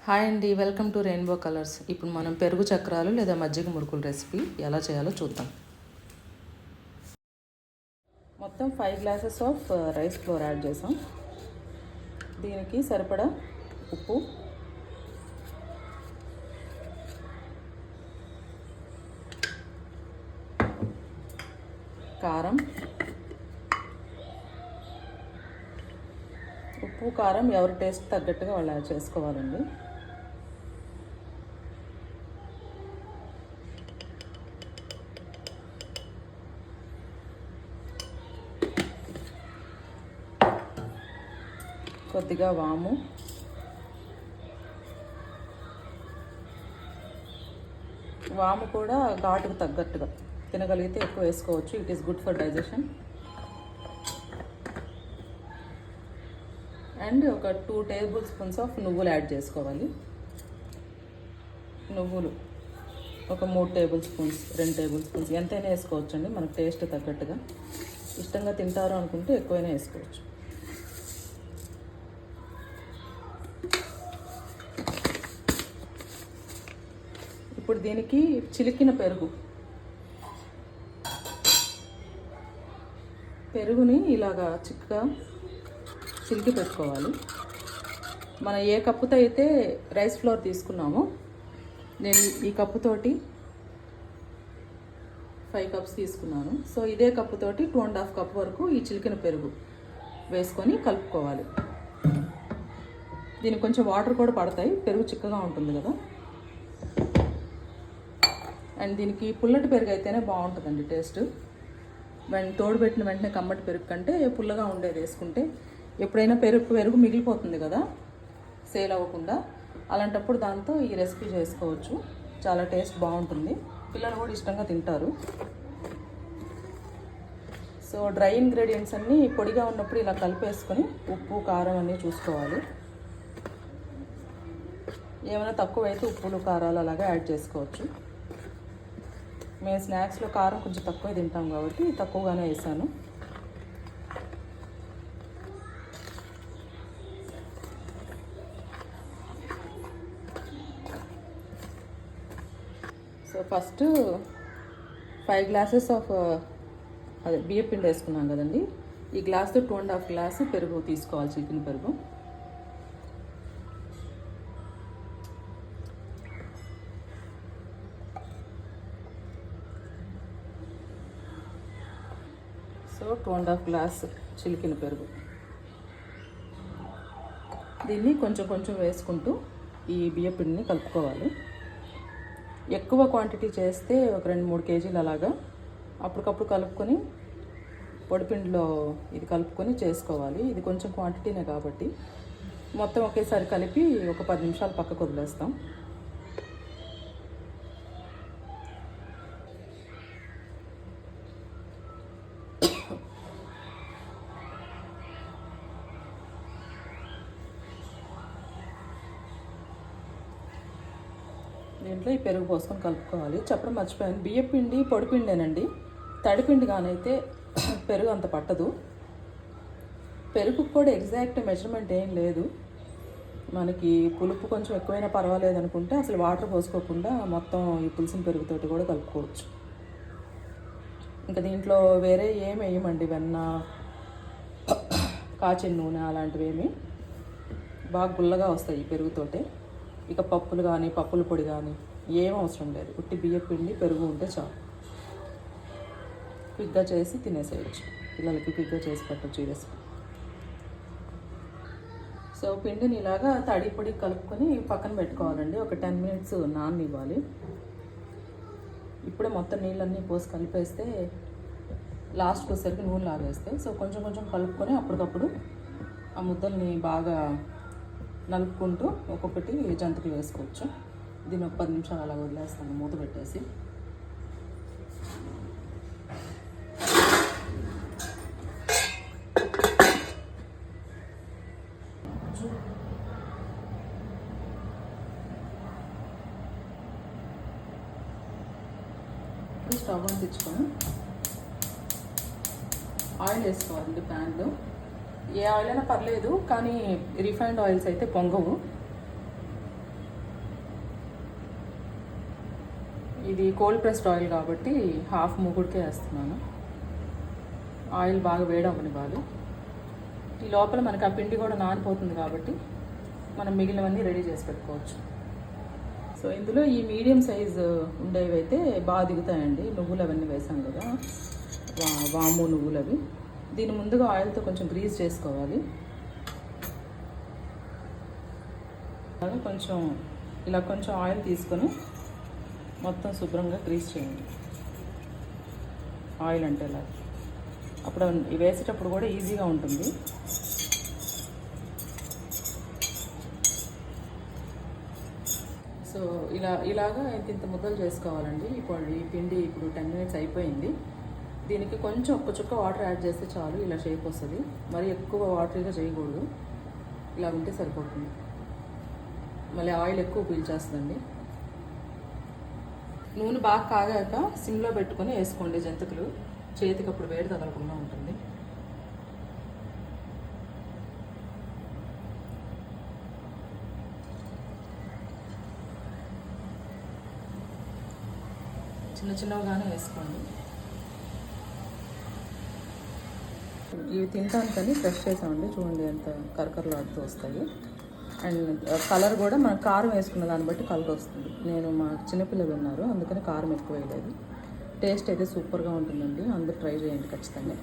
Hi అండి, welcome to rainbow colours. ఇప్పుడు మనం పెరుగు చక్రాలు లేదా మజ్జిగ మురుకుల రెసిపీ ఎలా చేయాలో చూద్దాం. మొత్తం 5 glasses of rice flour add చేసాం. దీనికి సరిపడా ఉప్పు, కారం. ఉప్పు కారం ఎవరి టేస్ట్ తగ్గట్టుగా వాళ్ళు యాడ్ చేసుకోవాలండి. కొద్దిగా వాము, కూడా ఘాటుకు తగ్గట్టుగా తినగలిగితే ఎక్కువ వేసుకోవచ్చు. It is good for digestion. And ఒక 2 టేబుల్ స్పూన్స్ ఆఫ్ నువ్వులు యాడ్ చేసుకోవాలి. నువ్వులు ఒక 3 టేబుల్ స్పూన్స్, 2 టేబుల్ స్పూన్స్ ఎంతైనా వేసుకోవచ్చు అండి, మనకు టేస్ట్ తగ్గట్టుగా. ఇష్టంగా తింటారు అనుకుంటే ఎక్కువైనా వేసుకోవచ్చు. ఇప్పుడు దీనికి చిలికిన పెరుగుని ఇలాగా చిక్కగా చిలికి పెట్టుకోవాలి. మనం ఏ కప్పుతో అయితే రైస్ ఫ్లోర్ తీసుకున్నామో, నేను ఈ కప్పుతోటి 5 కప్స్ తీసుకున్నాను. సో ఇదే కప్పుతోటి 2.5 కప్ వరకు ఈ చిలికిన పెరుగు వేసుకొని కలుపుకోవాలి. దీనికి కొంచెం వాటర్ కూడా పడతాయి, పెరుగు చిక్కగా ఉంటుంది కదా. అండ్ దీనికి పుల్లటి పెరుగు అయితేనే బాగుంటుందండి టేస్ట్. తోడుపెట్టిన వెంటనే కమ్మటి పెరుగు కంటే పుల్లగా ఉండేది వేసుకుంటే, ఎప్పుడైనా పెరుగు మిగిలిపోతుంది కదా సేల్ అవ్వకుండా, అలాంటప్పుడు దాంతో ఈ రెసిపీ చేసుకోవచ్చు. చాలా టేస్ట్ బాగుంటుంది, పిల్లలు కూడా ఇష్టంగా తింటారు. సో డ్రై ఇంగ్రీడియంట్స్ అన్నీ పొడిగా ఉన్నప్పుడు ఇలా కలిపేసుకొని ఉప్పు కారం అన్నీ చూసుకోవాలి. ఏమైనా తక్కువైతే ఉప్పులు కారాలు అలాగే యాడ్ చేసుకోవచ్చు. మేము స్నాక్స్లో కారం కొంచెం తక్కువ తింటాం కాబట్టి తక్కువగానే వేసాను. సో ఫస్ట్ 5 గ్లాసెస్ ఆఫ్ బియ్య పిండి వేసుకున్నాం కదండి. ఈ గ్లాస్తో 2.5 గ్లాసు పెరుగు తీసుకోవాలి, చికెన్ పెరుగు. సో 2.5 గ్లాస్ చిలికిన పెరుగు. దీన్ని కొంచెం కొంచెం వేసుకుంటూ ఈ బియ్య పిండిని కలుపుకోవాలి. ఎక్కువ క్వాంటిటీ చేస్తే ఒక 2-3 కేజీలు అలాగా అప్పటికప్పుడు కలుపుకొని పొడిపిండిలో ఇది కలుపుకొని చేసుకోవాలి. ఇది కొంచెం క్వాంటిటీనే కాబట్టి మొత్తం ఒకేసారి కలిపి ఒక 10 నిమిషాలు పక్కకు వదిలేస్తాం. దీంట్లో ఈ పెరుగు పోసుకొని కలుపుకోవాలి. చెప్పడం మర్చిపోయాను, బియ్యపిండి పొడిపిండేనండి. తడిపిండి కానైతే పెరుగు అంత పట్టదు. పెరుగు కూడా ఎగ్జాక్ట్ మెజర్మెంట్ ఏం లేదు. మనకి పులుపు కొంచెం ఎక్కువైనా పర్వాలేదు అనుకుంటే అసలు వాటర్ పోసుకోకుండా మొత్తం ఈ పులిసిన పెరుగుతోటి కూడా కలుపుకోవచ్చు. ఇంకా దీంట్లో వేరే ఏమి వేయమండి, వెన్న, కాచిన నూనె అలాంటివి ఏమి. బాగా గుల్లగా వస్తాయి ఈ పెరుగుతోటే. ఇక పప్పులు కానీ పప్పుల పొడి కానీ ఏం అవసరం లేదు, ఉట్టి బియ్య పిండి పెరుగు ఉంటే చాలు. క్విక్గా చేసి తినేసేయచ్చు, పిల్లలకి క్విక్గా చేసి పెట్టచ్చు ఈ రెసిపీ. సో పిండిని ఇలాగా తడి పొడి కలుపుకొని పక్కన పెట్టుకోవాలండి. ఒక 10 మినిట్స్ నాననివ్వాలి. ఇప్పుడే మొత్తం నీళ్ళన్నీ పోసి కలిపేస్తే లాస్ట్కి వచ్చేసరికి నూనె లాగేస్తాయి. సో కొంచెం కొంచెం కలుపుకొని అప్పటికప్పుడు ఆ ముద్దల్ని బాగా నలుపుకుంటూ ఒక్కొక్కటి జంతికి వేసుకోవచ్చు. దీన్ని ఒక 10 నిమిషాలు అలా వదిలేస్తాను మూత పెట్టేసి. స్టవ్ అంటించుకొని ఆయిల్ వేసుకోవాలండి ప్యాన్లో. ఏ ఆయిల్ అయినా పర్లేదు, కానీ రిఫైన్డ్ ఆయిల్స్ అయితే పొంగవు. ఇది కోల్డ్ ప్రెస్డ్ ఆయిల్ కాబట్టి హాఫ్ మూకుడికే వేస్తున్నాను. ఆయిల్ బాగా వేడవనివ్వాలి. ఈ లోపల మనకి ఆ పిండి కూడా నానిపోతుంది కాబట్టి మనం మిగిలినవన్నీ రెడీ చేసి పెట్టుకోవచ్చు. సో ఇందులో ఈ మీడియం సైజు ఉండేవి అయితే బాగా దిగుతాయండి. నువ్వులు అవన్నీ వేసాం కదా, వాము నువ్వులు అవి. దీన్ని ముందుగా ఆయిల్తో కొంచెం గ్రీస్ చేసుకోవాలి. అలాగే కొంచెం ఆయిల్ తీసుకొని మొత్తం శుభ్రంగా గ్రీస్ చేయండి. ఆయిల్ అంటే ఇలా అప్పుడు వేసేటప్పుడు కూడా ఈజీగా ఉంటుంది. సో ఇలాగా ఇంత ముద్దలు చేసుకోవాలండి. ఇప్పుడు ఈ పిండి ఇప్పుడు 10 మినిట్స్ అయిపోయింది. దీనికి కొంచెం ఒక్క చుక్క వాటర్ యాడ్ చేస్తే చాలు, ఇలా షేప్ వస్తుంది. మరి ఎక్కువ వాటరీగా చేయకూడదు, ఇలా ఉంటే సరిపోతుంది. మళ్ళీ ఆయిల్ ఎక్కువ పీల్చేస్తుందండి. నూనె బాగా కాగాక సిమ్లో పెట్టుకొని వేసుకోండి జంతికలు. చేతికి అప్పుడు వేడి తగలకుండా ఉంటుంది. చిన్నగానే వేసుకోండి. ఇవి తినడానికని ఫ్రెష్ చేసామండి. చూడండి ఎంత కరకరలాడుతూ వస్తాయి. అండ్ కలర్ కూడా మనం కారం వేసుకున్న దాన్ని బట్టి కలర్ వస్తుంది. నేను మా చిన్నపిల్లలు ఉన్నారు, అందుకని కారం ఎక్కువ వేయలేదు. టేస్ట్ అయితే సూపర్గా ఉంటుందండి. అందరూ ట్రై చేయండి ఖచ్చితంగా.